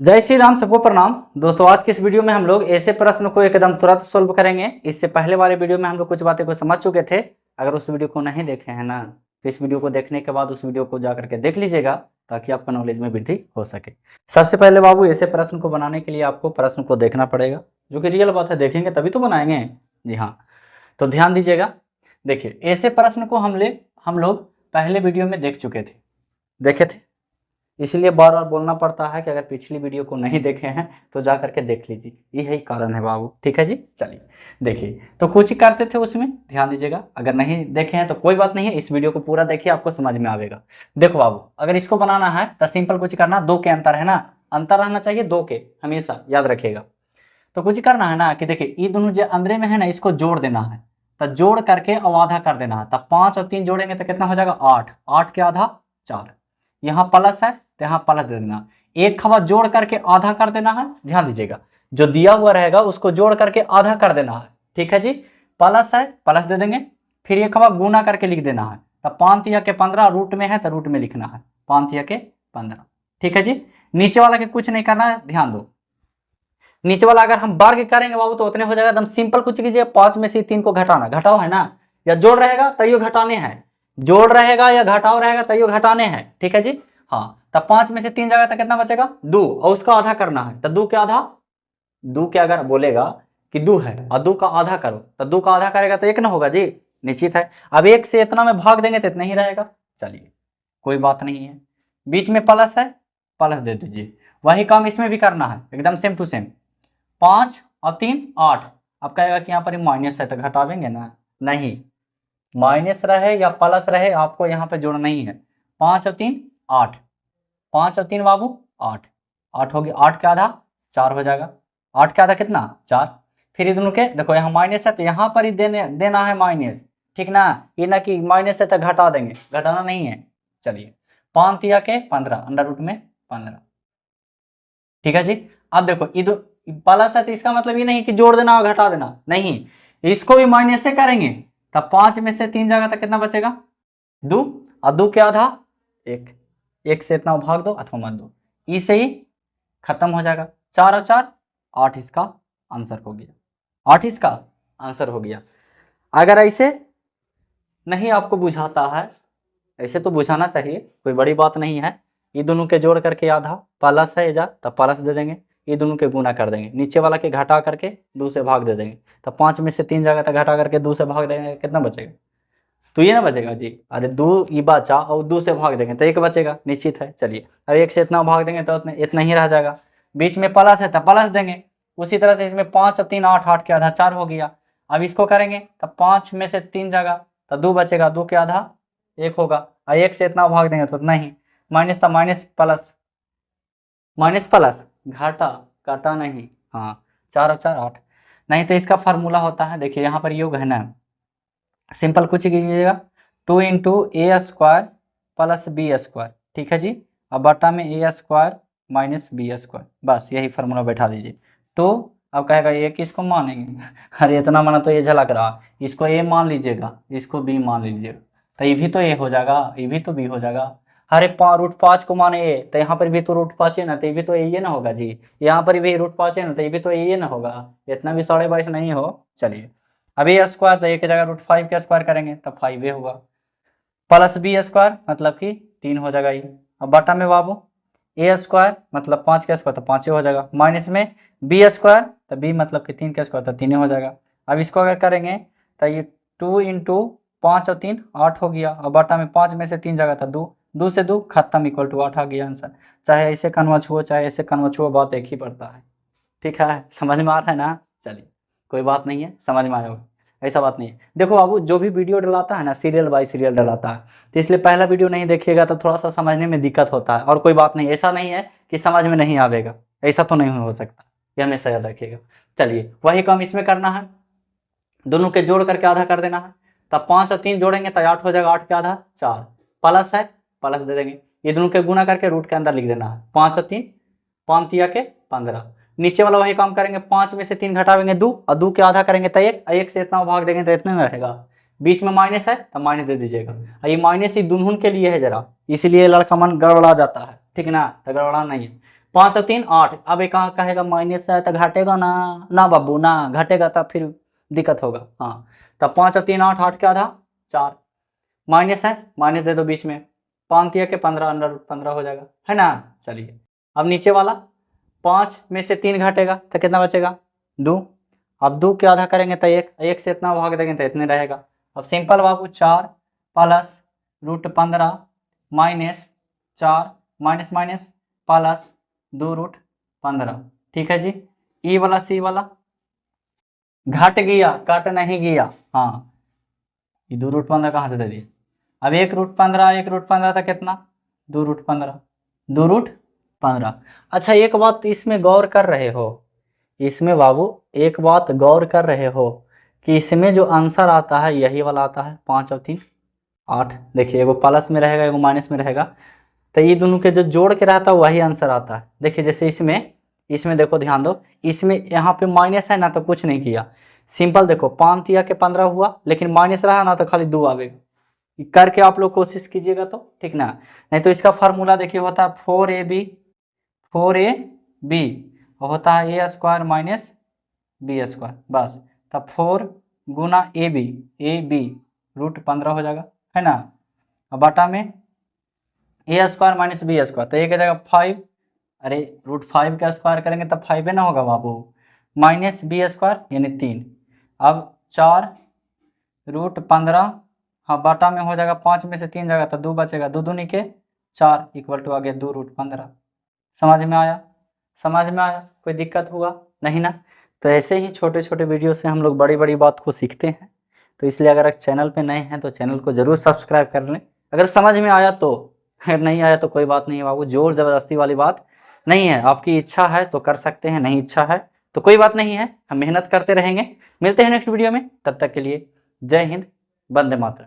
जय श्री राम, सबको प्रणाम। दोस्तों, आज की इस वीडियो में हम लोग ऐसे प्रश्न को एकदम तुरंत सोल्व करेंगे। इससे पहले वाले वीडियो में हम लोग कुछ बातें को समझ चुके थे। अगर उस वीडियो को नहीं देखे हैं ना, तो इस वीडियो को देखने के बाद उस वीडियो को जा करके देख लीजिएगा, ताकि आपका नॉलेज में वृद्धि हो सके। सबसे पहले बाबू, ऐसे प्रश्न को बनाने के लिए आपको प्रश्न को देखना पड़ेगा, जो कि रियल बात है। देखेंगे तभी तो बनाएंगे। जी हाँ, तो ध्यान दीजिएगा। देखिए, ऐसे प्रश्न को हम लोग पहले वीडियो में देखे थे, इसलिए बार बार बोलना पड़ता है कि अगर पिछली वीडियो को नहीं देखे हैं तो जा करके देख लीजिए। यही कारण है बाबू। ठीक है जी, चलिए देखिए। तो कुछ ही करते थे उसमें, ध्यान दीजिएगा। अगर नहीं देखे हैं तो कोई बात नहीं है, इस वीडियो को पूरा देखिए, आपको समझ में आएगा। देखो बाबू, अगर इसको बनाना है तो सिंपल कुछ करना, दो के अंतर है ना, अंतर रहना चाहिए दो के, हमेशा याद रखिएगा। तो कुछ करना है ना कि देखिए, ये दोनों जो अंदर में है ना, इसको जोड़ देना है। तो जोड़ करके अब आधा कर देना है। तब 5 और 3 जोड़ेंगे तो कितना हो जाएगा? 8। 8 के आधा 4। यहाँ प्लस है तो यहाँ प्लस दे देना। एक खबर जोड़ करके आधा कर देना है। ध्यान दीजिएगा, जो दिया हुआ रहेगा उसको जोड़ करके आधा कर देना है। ठीक है जी, प्लस है प्लस दे देंगे। फिर एक खबर गुना करके लिख देना है। तब 5 तिया के 15 रूट में है तो रूट में लिखना है, 5 तिया के 15। ठीक है जी, नीचे वाला के कुछ नहीं करना है, ध्यान दो। नीचे वाला अगर हम वर्ग करेंगे बाबू तो उतने हो जाएगा। एकदम सिंपल कुछ कीजिए, 5 में से 3 को घटाना, घटाओ है ना, या जोड़ रहेगा तैयो घटाने हैं, जोड़ रहेगा या घटाओ रहेगा तैयो घटाने हैं। ठीक है जी, हाँ। तब 5 में से 3 जाएगा तो कितना बचेगा? 2, और उसका आधा करना है। तो 2 के आधा, 2 के अगर बोलेगा कि 2 है और 2 का आधा करो, तो 2 का आधा करेगा तो 1 ना होगा जी, निश्चित है। अब 1 से इतना में भाग देंगे तो इतना ही रहेगा। चलिए, कोई बात नहीं है। बीच में प्लस है, प्लस दे दीजिए। वही काम इसमें भी करना है, एकदम सेम टू सेम। 5 और 3 8। अब कहेगा कि यहाँ पर माइनस है तो घटावेंगे ना, नहीं, माइनस रहे या प्लस रहे आपको यहाँ पे जोड़ना ही है। 5 और 3 8, 5 और 3 बाबू 8, 8 हो गया। 8 के आधा 4 हो जाएगा। 8 के आधा कितना? 4। फिर ये दोनों के देखो, यहाँ माइनस है तो यहाँ पर ही देना है माइनस, ठीक ना। ये ना कि माइनस है तो घटा देंगे, घटाना नहीं है। चलिए, 5 तिया के 15, अंडर रूट में 15। ठीक है जी। अब देखो, ये प्लस है तो इसका मतलब ये नहीं कि जोड़ देना और घटा देना, नहीं, इसको भी माइनस से करेंगे। तब 5 में से 3 जाएगा तो कितना बचेगा? 2, और 2 के आधा 1। 1 से इतना भाग दो अथवा मत दो, इसे ही खत्म हो जाएगा। 4 और 4 8, इसका आंसर हो गया। 8 इसका आंसर हो गया। अगर ऐसे नहीं आपको बुझाता है, ऐसे तो बुझाना चाहिए, कोई बड़ी बात नहीं है। ये दोनों के जोड़ करके आधा, प्लस है जा तब प्लस दे देंगे। ये दोनों के गुना कर देंगे, नीचे वाला के घटा करके 2 से भाग दे देंगे। तब 5 में से 3 जाएगा तो घटा करके 2 से भाग देंगे, कितना बचेगा? तो ये ना बचेगा जी, अरे 2 ये बचा और 2 से भाग देंगे तो 1 बचेगा, निश्चित है। चलिए, अब 1 से इतना भाग देंगे तो इतना ही रह जाएगा। बीच में प्लस है तो प्लस देंगे। उसी तरह से इसमें 5 और 3 8, 8 के आधा 4 हो गया। अब इसको करेंगे तब 5 में से 3 जाएगा तो 2 बचेगा, 2 के आधा 1 होगा। और 1 से इतना भाग देंगे तो इतना ही, माइनस था माइनस प्लस, माइनस प्लस घाटा, काटा नहीं, हाँ। 4 और 4 8। नहीं तो इसका फार्मूला होता है, देखिए यहाँ पर योग है ना, सिंपल कुछ कीजिएगा, 2 इंटू ए स्क्वायर प्लस बी स्क्वायर। ठीक है जी, अब बटा में ए स्क्वायर माइनस बी स्क्वायर, बस यही फार्मूला बैठा दीजिए। तो अब कहेगा ये किसको मानेंगे? अरे इतना माना तो ये झलक रहा, इसको ए मान लीजिएगा, इसको बी मान लीजिएगा, तो ये भी तो ए हो जाएगा, ये भी तो बी हो जाएगा। अरे रूट 5 को माने ए, तो यहाँ पर भी तो रूट 5 है ना, तो ये भी तो ये ना होगा जी। यहाँ पर भी रूट 5 है ना, तो ये भी तो ये ना होगा। इतना भी 22.5 नहीं हो। चलिए, अब ए स्क्वायर तो ए की जगह √5 के स्क्वायर करेंगे तब 5 होगा, प्लस बी स्क्वायर मतलब कि 3 हो जाएगा ये। अब बटा में बाबू ए स्क्वायर मतलब 5 के स्क्वायर तो 5 हो जाएगा, माइनस में बी स्क्वायर तो बी मतलब कि 3 के स्क्वायर तो 3 हो जाएगा। अब इसको अगर करेंगे तो ये 2 इंटू 5 और 3 8 हो गया। अब बटा में 5 में से 3 जाएगा तो 2, 2 से 2 खत्म, इक्वल टू 8 आ गया आंसर। चाहे ऐसे कन्वर्ट हो चाहे ऐसे कन्वर्ट हो, बात एक ही पड़ता है। ठीक है, समझ में आ रहा है ना? चलिए, कोई बात नहीं है, समझ में आया होगा, ऐसा बात नहीं है। देखो बाबू, जो भी वीडियो डलाता है ना, सीरियल बाय सीरियल डलाता है, तो इसलिए पहला वीडियो नहीं देखिएगा तो थोड़ा सा समझने में दिक्कत होता है। और कोई बात नहीं, ऐसा नहीं है कि समझ में नहीं आवेगा, ऐसा तो नहीं हो सकता, ये हमेशा याद रखिएगा। चलिए, वही काम इसमें करना है, दोनों के जोड़ करके आधा कर देना है। तब 5 और 3 जोड़ेंगे तो 8 हो जाएगा, 8 के आधा 4, प्लस है प्लस दे देंगे। ये दोनों के गुना करके रूट के अंदर लिख देना है, 5 और 3 5 तिया के 15। नीचे वाला वही काम करेंगे, 5 में से 3 घटावेंगे 2, और 2 के आधा करेंगे तो 1, 1 से इतना भाग देंगे तो इतने में रहेगा। बीच में माइनस है तो माइनस दे दीजिएगा। और ये माइनस ही दुनहुन के लिए है जरा, इसलिए लड़का मन गड़बड़ा जाता है, ठीक ना, तो गड़बड़ा नहीं है। 5 और 3 8। अब एक कहाँ कहेगा माइनस है तो घटेगा ना, ना बाबू ना, घटेगा तब फिर दिक्कत होगा। हाँ, तब 5 और 3 8, 8 क्या था 4, माइनस है माइनस दे दो बीच में, 5 तिया के 15, अंडर 15 हो जाएगा, है ना। चलिए अब नीचे वाला 5 में से 3 घटेगा तो कितना बचेगा 2। अब 2 के आधा करेंगे तो 1, 1 से इतना भाग देंगे तो इतने रहेगा। अब सिंपल बाबू 4 plus √15 minus 4 minus minus plus 2√15। ठीक है जी। ई वाला सी वाला घट गया, कट नहीं गया। हाँ, ये 2√15 कहाँ से दे दिए। अब 1√15, 1√15 था कितना 2√15, 2√15। अच्छा एक बात इसमें गौर कर रहे हो, इसमें बाबू एक बात गौर कर रहे हो कि इसमें जो आंसर आता है यही वाला आता है, 5 और 3 8। देखिए एगो प्लस में रहेगा एगो माइनस में रहेगा, तो ये दोनों के जो जोड़ के रहता है वही आंसर आता है। देखिए जैसे इसमें देखो ध्यान दो, इसमें यहाँ पे माइनस है ना तो कुछ नहीं किया, सिंपल देखो 5 तिया के 15 हुआ, लेकिन माइनस रहा ना तो खाली 2 आवेगा। करके आप लोग कोशिश कीजिएगा तो ठीक ना। नहीं तो इसका फार्मूला देखिए होता है 4ab होता है a² माइनस b², बस। तब 4 गुना ab √15 हो जाएगा, है ना। अब बटा में a² माइनस b², तो एक जगह 5, अरे √5 का स्क्वायर करेंगे तब 5 ना होगा बाबू, माइनस b² यानी 3। अब 4 √15, हाँ बटा में हो जाएगा 5 में से 3 जाएगा तो 2 बचेगा, 2 दूनी के 4 इक्वल टू आ गया 2√15। समझ में आया, समझ में आया, कोई दिक्कत हुआ नहीं ना। तो ऐसे ही छोटे छोटे वीडियो से हम लोग बड़ी बड़ी बात को सीखते हैं, तो इसलिए अगर चैनल पे नए हैं तो चैनल को ज़रूर सब्सक्राइब कर लें, अगर समझ में आया तो। अगर नहीं आया तो कोई बात नहीं है बाबू, जोर ज़बरदस्ती वाली बात नहीं है, आपकी इच्छा है तो कर सकते हैं, नहीं इच्छा है तो कोई बात नहीं है, हम मेहनत करते रहेंगे। मिलते हैं नेक्स्ट वीडियो में, तब तक के लिए जय हिंद, वंदे मातरम।